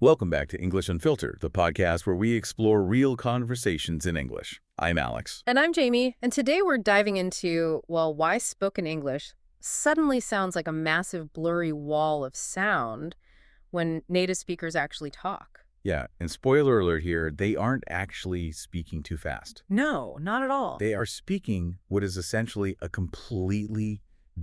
Welcome back to English Unfiltered, the podcast where we explore real conversations in English. I'm Alex. And I'm Jamie, and today we're diving into, well, why spoken English suddenly sounds like a massive blurry wall of sound when native speakers actually talk. Yeah, and spoiler alert here, they aren't actually speaking too fast. No, not at all. They are speaking what is essentially a completely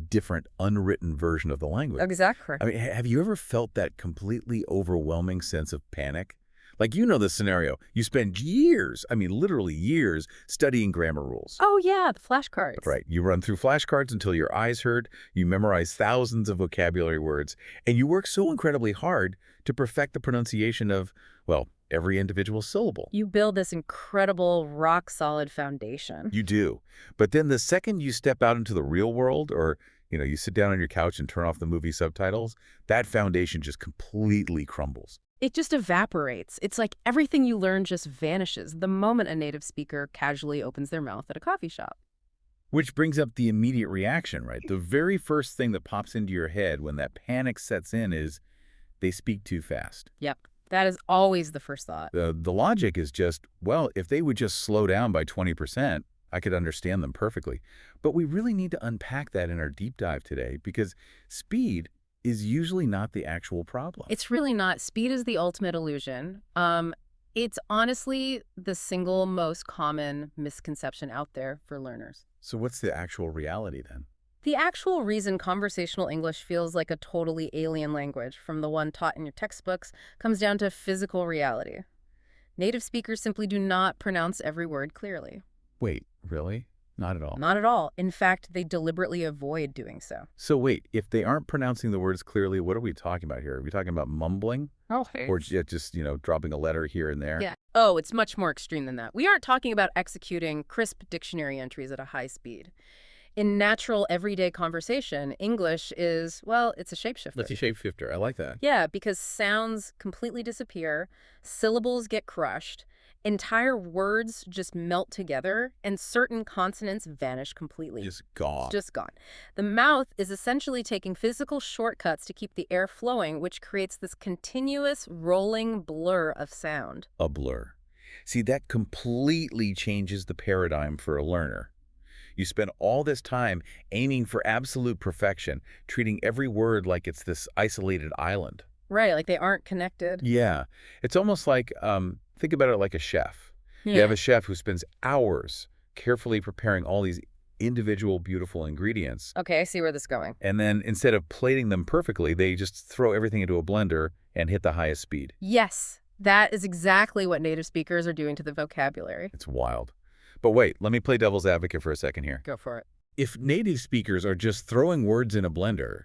different, unwritten version of the language. Exactly. I mean, have you ever felt that completely overwhelming sense of panic? Like, you know the scenario. You spend years, I mean, literally years, studying grammar rules. Oh, yeah, the flashcards. Right. You run through flashcards until your eyes hurt, you memorize thousands of vocabulary words, and you work so incredibly hard to perfect the pronunciation of, well, every individual syllable. You build this incredible, rock-solid foundation. You do. But then the second you step out into the real world, or, you sit down on your couch and turn off the movie subtitles, that foundation just completely crumbles. It just evaporates. It's like everything you learn just vanishes the moment a native speaker casually opens their mouth at a coffee shop. Which brings up the immediate reaction, right? The very first thing that pops into your head when that panic sets in is they speak too fast. Yep. That is always the first thought. The logic is just, well, if they would just slow down by 20%, I could understand them perfectly. But we really need to unpack that in our deep dive today because speed is usually not the actual problem. It's really not. Speed is the ultimate illusion. It's honestly the single most common misconception out there for learners. So what's the actual reality then? The actual reason conversational English feels like a totally alien language from the one taught in your textbooks comes down to physical reality. Native speakers simply do not pronounce every word clearly. Wait, really? Not at all. Not at all. In fact, they deliberately avoid doing so. So wait, if they aren't pronouncing the words clearly, what are we talking about here? Are we talking about mumbling? Oh, Or just, dropping a letter here and there? yeah. Oh, it's much more extreme than that. We aren't talking about executing crisp dictionary entries at a high speed. In natural, everyday conversation, English is, well, it's a shapeshifter. Let's see, shapeshifter. I like that. Yeah, because sounds completely disappear, syllables get crushed, entire words just melt together, and certain consonants vanish completely. Just gone. Just gone. The mouth is essentially taking physical shortcuts to keep the air flowing, which creates this continuous rolling blur of sound. A blur. See, that completely changes the paradigm for a learner. You spend all this time aiming for absolute perfection, treating every word like it's this isolated island. Right, like they aren't connected. Yeah. It's almost like, think about it like a chef. Yeah. You have a chef who spends hours carefully preparing all these individual beautiful ingredients. Okay, I see where this is going. And then instead of plating them perfectly, they just throw everything into a blender and hit the highest speed. Yes, that is exactly what native speakers are doing to the vocabulary. It's wild. But wait, let me play devil's advocate for a second here. Go for it. If native speakers are just throwing words in a blender,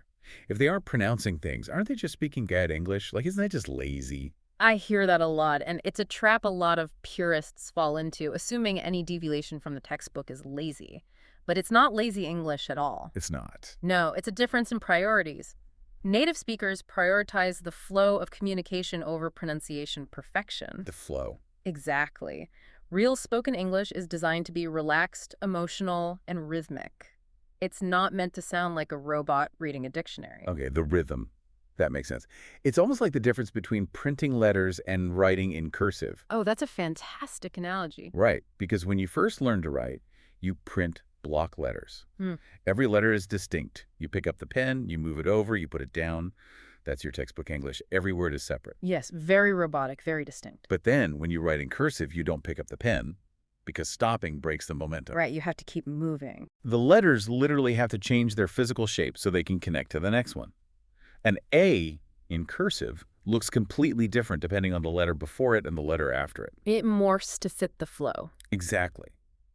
if they aren't pronouncing things, aren't they just speaking bad English? Like, isn't that just lazy? I hear that a lot, and it's a trap a lot of purists fall into, assuming any deviation from the textbook is lazy. But it's not lazy English at all. It's not. No, it's a difference in priorities. Native speakers prioritize the flow of communication over pronunciation perfection. The flow. Exactly. Real spoken English is designed to be relaxed, emotional, and rhythmic. It's not meant to sound like a robot reading a dictionary. Okay, the rhythm. That makes sense. It's almost like the difference between printing letters and writing in cursive. Oh, that's a fantastic analogy. Right, because when you first learn to write, you print block letters. Hmm. Every letter is distinct. You pick up the pen, you move it over, you put it down. That's your textbook English. Every word is separate. Yes, very robotic, very distinct. But then when you write in cursive, you don't pick up the pen because stopping breaks the momentum. Right, you have to keep moving. The letters literally have to change their physical shape so they can connect to the next one. An A in cursive looks completely different depending on the letter before it and the letter after it. It morphs to fit the flow. Exactly.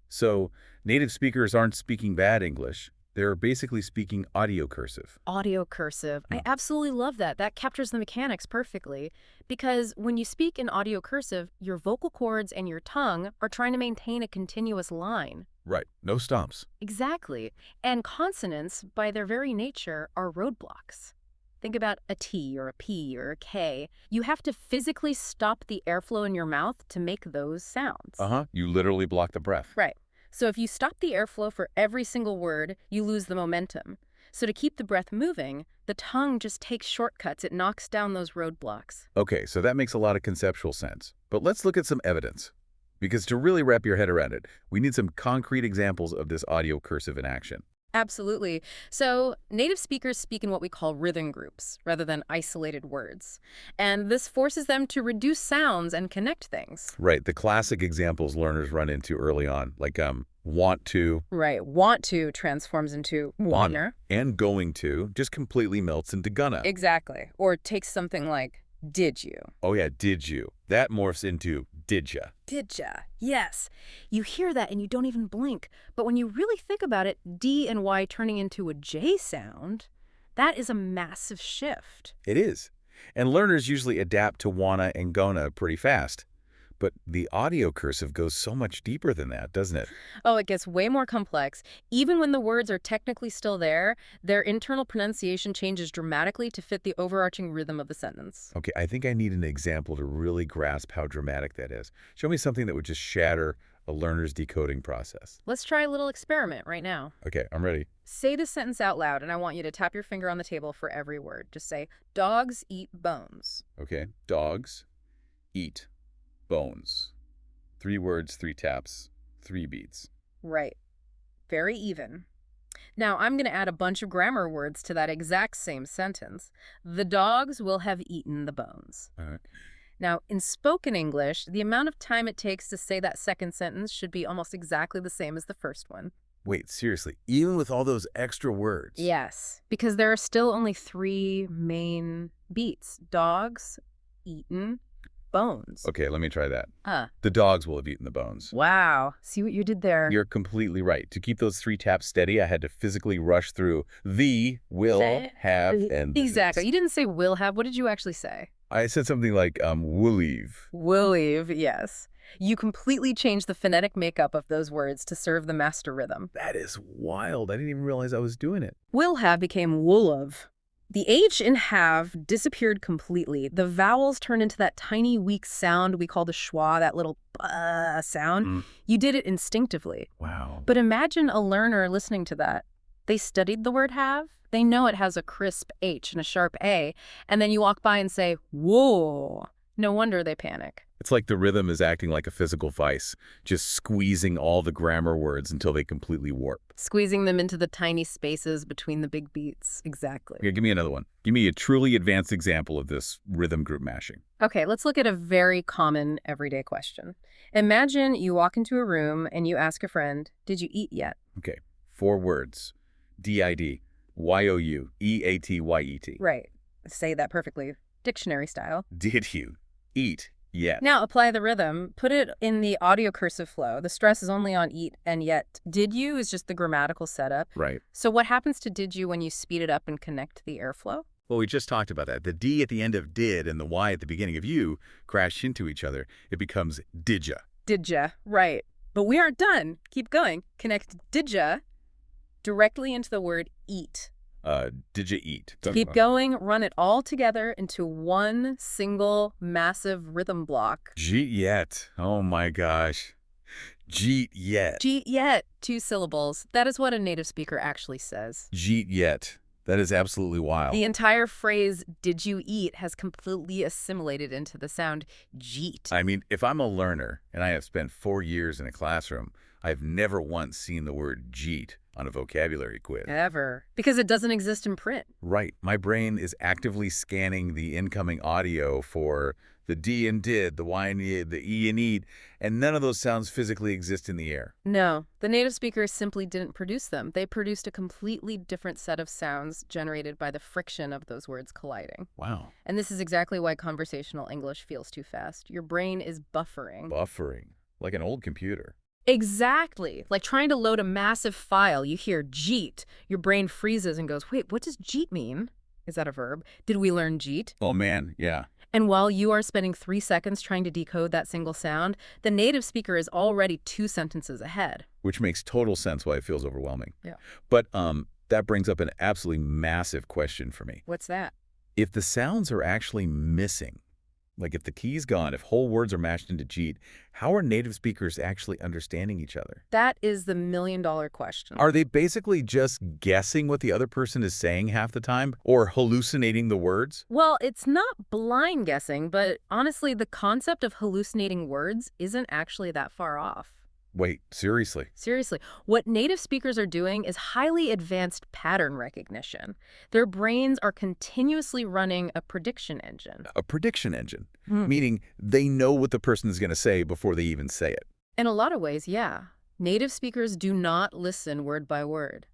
So native speakers aren't speaking bad English. They're basically speaking audio cursive. Audio cursive. I absolutely love that. That captures the mechanics perfectly. Because when you speak in audio cursive, your vocal cords and your tongue are trying to maintain a continuous line. Right. No stops. Exactly. And consonants, by their very nature, are roadblocks. Think about a T or a P or a K. You have to physically stop the airflow in your mouth to make those sounds. You literally block the breath. Right. So if you stop the airflow for every single word, you lose the momentum. So to keep the breath moving, the tongue just takes shortcuts. It knocks down those roadblocks. Okay, so that makes a lot of conceptual sense. But let's look at some evidence. Because to really wrap your head around it, we need some concrete examples of this audio cursive in action. Absolutely. So native speakers speak in what we call rhythm groups rather than isolated words. And this forces them to reduce sounds and connect things. Right, the classic examples learners run into early on, like want to, Right. Want to transforms into wanna. and going to just completely melts into gonna. Exactly. Or take something like did you? Oh yeah, did you? That morphs into did ya. Did ya? Yes. You hear that and you don't even blink. But when you really think about it, D and Y turning into a J sound, that is a massive shift. It is. And learners usually adapt to wanna and gonna pretty fast. But the audio cursive goes so much deeper than that, doesn't it? Oh, it gets way more complex. Even when the words are technically still there, their internal pronunciation changes dramatically to fit the overarching rhythm of the sentence. Okay, I think I need an example to really grasp how dramatic that is. Show me something that would just shatter a learner's decoding process. Let's try a little experiment right now. Okay, I'm ready. Say this sentence out loud, and I want you to tap your finger on the table for every word. Just say, dogs eat bones. Okay, dogs eat bones. 3 words, 3 taps, 3 beats. Right. Very even. Now, I'm going to add a bunch of grammar words to that exact same sentence. The dogs will have eaten the bones. All right. Now, in spoken English, the amount of time it takes to say that second sentence should be almost exactly the same as the first one. Wait, seriously, even with all those extra words? Yes, because there are still only 3 main beats. Dogs, eaten, bones. Okay, let me try that. The dogs will have eaten the bones. Wow. See what you did there? You're completely right. To keep those 3 taps steady, I had to physically rush through the, will, have, and... Exactly. You didn't say will have. What did you actually say? I said something like, will leave. Will leave, yes. You completely changed the phonetic makeup of those words to serve the master rhythm. That is wild. I didn't even realize I was doing it. Will have became wool of. The H in have disappeared completely. The vowels turned into that tiny, weak sound we call the schwa, that little sound. You did it instinctively. Wow. But imagine a learner listening to that. They studied the word have. They know it has a crisp H and a sharp A. And then you walk by and say, whoa. No wonder they panic. It's like the rhythm is acting like a physical vice, just squeezing all the grammar words until they completely warp. Squeezing them into the tiny spaces between the big beats. Exactly. Here, give me another one. Give me a truly advanced example of this rhythm group mashing. Okay, let's look at a very common everyday question. Imagine you walk into a room and you ask a friend, did you eat yet? Okay, 4 words. D-I-D, Y-O-U, E-A-T-Y-E-T. Right. Say that perfectly. Dictionary style. Did you eat yet? Now apply the rhythm. Put it in the audio cursive flow. The stress is only on eat and yet. Did you is just the grammatical setup. Right. So what happens to did you when you speed it up and connect the airflow? Well, we just talked about that. The D at the end of did and the Y at the beginning of you crash into each other. It becomes didja. Didja, right. But we aren't done. Keep going. Connect didja directly into the word eat. Did you eat? Keep going. Run it all together into one single massive rhythm block. Jeet yet. Oh my gosh. Jeet yet. Jeet yet. 2 syllables. That is what a native speaker actually says. Jeet yet. That is absolutely wild. The entire phrase, did you eat, has completely assimilated into the sound jeet. I mean, if I'm a learner and I have spent 4 years in a classroom, I've never once seen the word jeet on a vocabulary quiz. Ever. Because it doesn't exist in print. Right. My brain is actively scanning the incoming audio for the D and did, the Y and the E and E'd, and none of those sounds physically exist in the air. No, the native speakers simply didn't produce them. They produced a completely different set of sounds generated by the friction of those words colliding. Wow. And this is exactly why conversational English feels too fast. Your brain is buffering. Buffering. Like an old computer. Exactly. Like trying to load a massive file. You hear jeet. Your brain freezes and goes, wait, what does jeet mean? Is that a verb? Did we learn jeet? Oh, man, yeah. And while you are spending 3 seconds trying to decode that single sound, the native speaker is already 2 sentences ahead. Which makes total sense why it feels overwhelming. Yeah. But that brings up an absolutely massive question for me. What's that? If the sounds are actually missing, Like if the key's gone, if whole words are mashed into jeet, how are native speakers actually understanding each other? That is the million-dollar question. Are they basically just guessing what the other person is saying half the time or hallucinating the words? Well, it's not blind guessing, but honestly, the concept of hallucinating words isn't actually that far off. Wait, seriously? Seriously, what native speakers are doing is highly advanced pattern recognition. Their brains are continuously running a prediction engine. A prediction engine, Hmm. meaning they know what the person is going to say before they even say it. In a lot of ways, yeah. Native speakers do not listen word by word.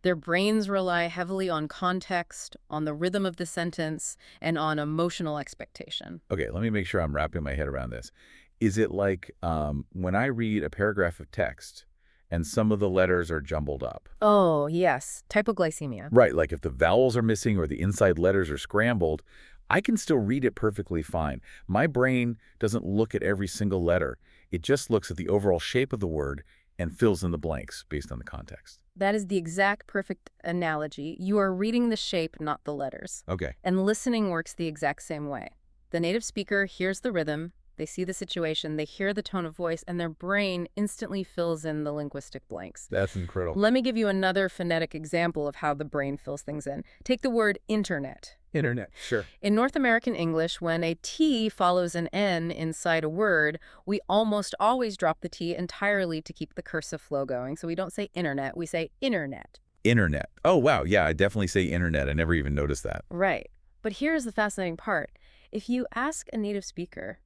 Their brains rely heavily on context, on the rhythm of the sentence, and on emotional expectation. Okay, let me make sure I'm wrapping my head around this. Is it like when I read a paragraph of text and some of the letters are jumbled up? Oh, yes, typoglycemia. Right, like if the vowels are missing or the inside letters are scrambled, I can still read it perfectly fine. My brain doesn't look at every single letter. It just looks at the overall shape of the word and fills in the blanks based on the context. That is the exact perfect analogy. You are reading the shape, not the letters. Okay. And listening works the exact same way. The native speaker hears the rhythm, they see the situation, they hear the tone of voice, and their brain instantly fills in the linguistic blanks. That's incredible. Let me give you another phonetic example of how the brain fills things in. Take the word internet. Internet, sure. In North American English, when a T follows an N inside a word, we almost always drop the T entirely to keep the cursive flow going. So we don't say internet, we say internet. Internet. Oh, wow. Yeah, I definitely say internet. I never even noticed that. Right. But here's the fascinating part. If you ask a native speaker,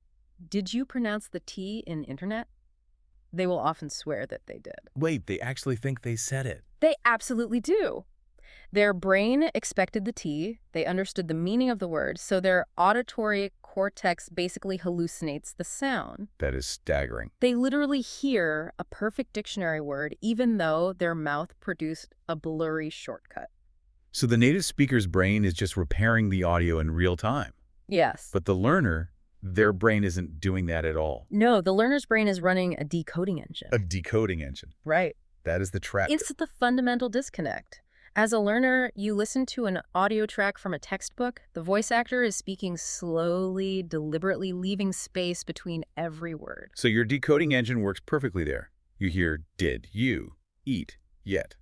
did you pronounce the T in internet? They will often swear that they did. Wait, they actually think they said it. They absolutely do. Their brain expected the T, they understood the meaning of the word, so their auditory cortex basically hallucinates the sound. That is staggering. They literally hear a perfect dictionary word even though their mouth produced a blurry shortcut. So the native speaker's brain is just repairing the audio in real time. Yes. But the learner, their brain isn't doing that at all. No, the learner's brain is running a decoding engine. A decoding engine. Right. That is the trap. It's the fundamental disconnect. As a learner, you listen to an audio track from a textbook. The voice actor is speaking slowly, deliberately, leaving space between every word. So your decoding engine works perfectly there. You hear did, you, eat, yet.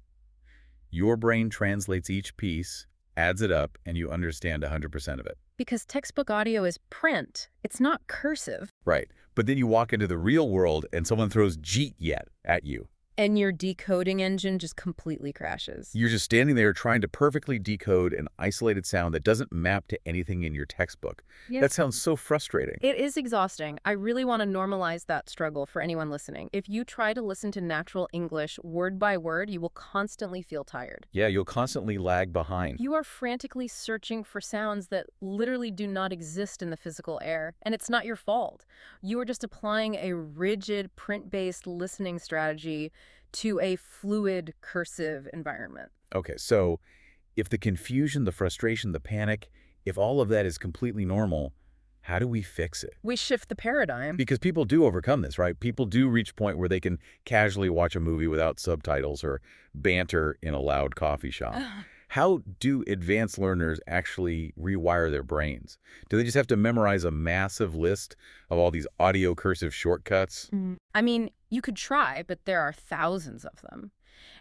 Your brain translates each piece, adds it up, and you understand 100% of it. Because textbook audio is print. It's not cursive. Right. But then you walk into the real world and someone throws jeet yet at you. And your decoding engine just completely crashes. You're just standing there trying to perfectly decode an isolated sound that doesn't map to anything in your textbook. Yes. That sounds so frustrating. It is exhausting. I really want to normalize that struggle for anyone listening. If you try to listen to natural English word by word, you will constantly feel tired. Yeah, you'll constantly lag behind. You are frantically searching for sounds that literally do not exist in the physical air, and it's not your fault. You are just applying a rigid, print-based listening strategy to a fluid, cursive environment. Okay, so if the confusion, the frustration, the panic, if all of that is completely normal, how do we fix it? We shift the paradigm. Because people do overcome this, right? People do reach a point where they can casually watch a movie without subtitles or banter in a loud coffee shop. How do advanced learners actually rewire their brains? Do they just have to memorize a massive list of all these audio cursive shortcuts? I mean, you could try, but there are thousands of them.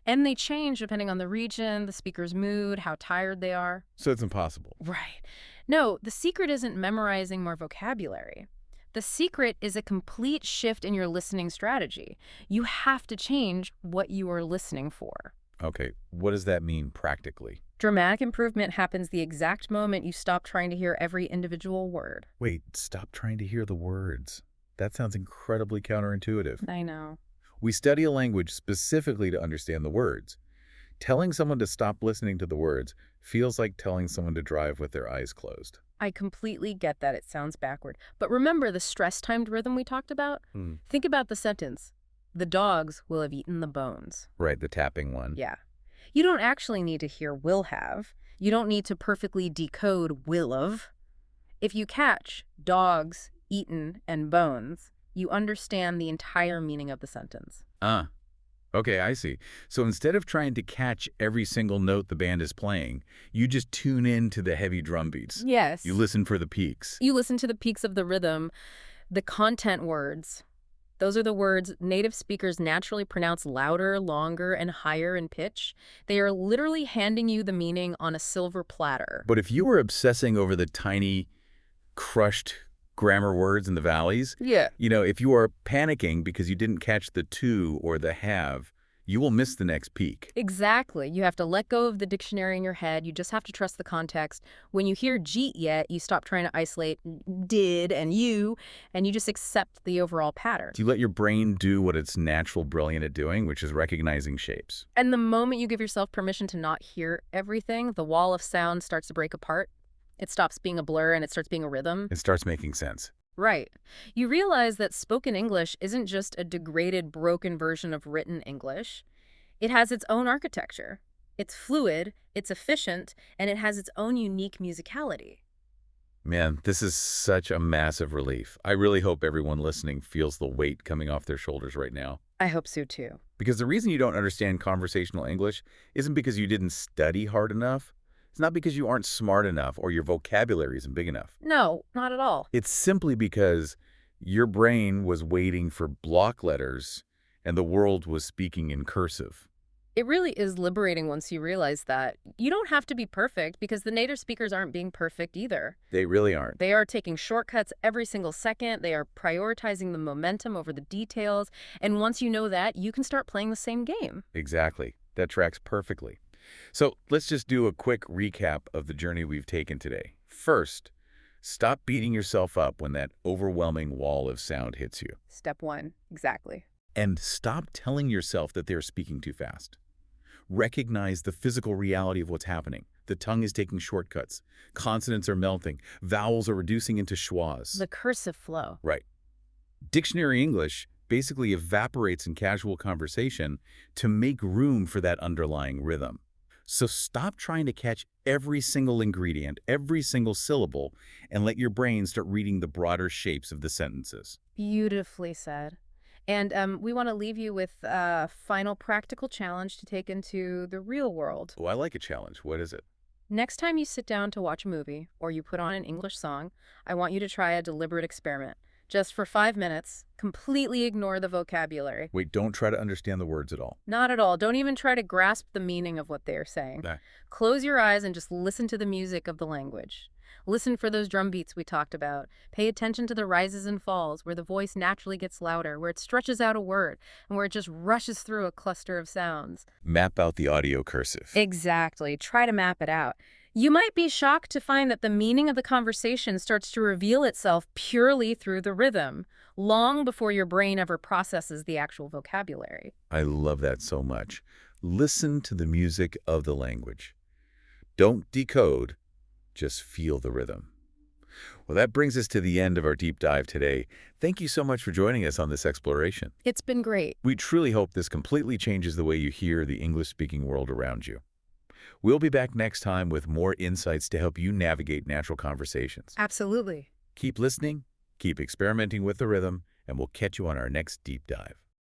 And they change depending on the region, the speaker's mood, how tired they are. So it's impossible. Right. No, the secret isn't memorizing more vocabulary. The secret is a complete shift in your listening strategy. You have to change what you are listening for. Okay, what does that mean practically? Dramatic improvement happens the exact moment you stop trying to hear every individual word. Wait, stop trying to hear the words. That sounds incredibly counterintuitive. I know. We study a language specifically to understand the words. Telling someone to stop listening to the words feels like telling someone to drive with their eyes closed. I completely get that it sounds backward. But remember the stress-timed rhythm we talked about? Think about the sentence. The dogs will have eaten the bones. Right, the tapping one. Yeah. You don't actually need to hear will have. You don't need to perfectly decode will of. If you catch dogs, eaten, and bones, you understand the entire meaning of the sentence. Okay, I see. So instead of trying to catch every single note the band is playing, you just tune in to the heavy drum beats. You Yes. listen for the peaks. You listen to the peaks of the rhythm, the content words. Those are the words native speakers naturally pronounce louder, longer, and higher in pitch. They are literally handing you the meaning on a silver platter. But if you were obsessing over the tiny, crushed grammar words in the valleys, Yeah. if you are panicking because you didn't catch the to or the have, you will miss the next peak. Exactly. You have to let go of the dictionary in your head. You just have to trust the context. When you hear jeet yet, you stop trying to isolate did and you just accept the overall pattern. Do you let your brain do what it's natural brilliant at doing, which is recognizing shapes? And the moment you give yourself permission to not hear everything, the wall of sound starts to break apart. It stops being a blur and it starts being a rhythm. It starts making sense. Right. You realize that spoken English isn't just a degraded, broken version of written English. It has its own architecture. It's fluid, it's efficient, and it has its own unique musicality. Man, this is such a massive relief. I really hope everyone listening feels the weight coming off their shoulders right now. I hope so too. Because the reason you don't understand conversational English isn't because you didn't study hard enough. It's not because you aren't smart enough or your vocabulary isn't big enough. No, not at all. It's simply because your brain was waiting for block letters and the world was speaking in cursive. It really is liberating once you realize that. You don't have to be perfect because the native speakers aren't being perfect either. They really aren't. They are taking shortcuts every single second. They are prioritizing the momentum over the details. And once you know that, you can start playing the same game. Exactly. That tracks perfectly. So let's just do a quick recap of the journey we've taken today. First, stop beating yourself up when that overwhelming wall of sound hits you. Step one, exactly. And stop telling yourself that they're speaking too fast. Recognize the physical reality of what's happening. The tongue is taking shortcuts. Consonants are melting. Vowels are reducing into schwas. The cursive flow. Right. Dictionary English basically evaporates in casual conversation to make room for that underlying rhythm. So stop trying to catch every single ingredient, every single syllable, and let your brain start reading the broader shapes of the sentences. Beautifully said. And we want to leave you with a final practical challenge to take into the real world. Oh, I like a challenge. What is it? Next time you sit down to watch a movie or you put on an English song, I want you to try a deliberate experiment. Just for 5 minutes, completely ignore the vocabulary. Wait, don't try to understand the words at all. Not at all. Don't even try to grasp the meaning of what they're saying. Nah. Close your eyes and just listen to the music of the language. Listen for those drum beats we talked about. Pay attention to the rises and falls, where the voice naturally gets louder, where it stretches out a word, and where it just rushes through a cluster of sounds. Map out the audio cursive. Exactly. Try to map it out. You might be shocked to find that the meaning of the conversation starts to reveal itself purely through the rhythm, long before your brain ever processes the actual vocabulary. I love that so much. Listen to the music of the language. Don't decode, just feel the rhythm. Well, that brings us to the end of our deep dive today. Thank you so much for joining us on this exploration. It's been great. We truly hope this completely changes the way you hear the English-speaking world around you. We'll be back next time with more insights to help you navigate natural conversations. Absolutely. Keep listening, keep experimenting with the rhythm, and we'll catch you on our next deep dive.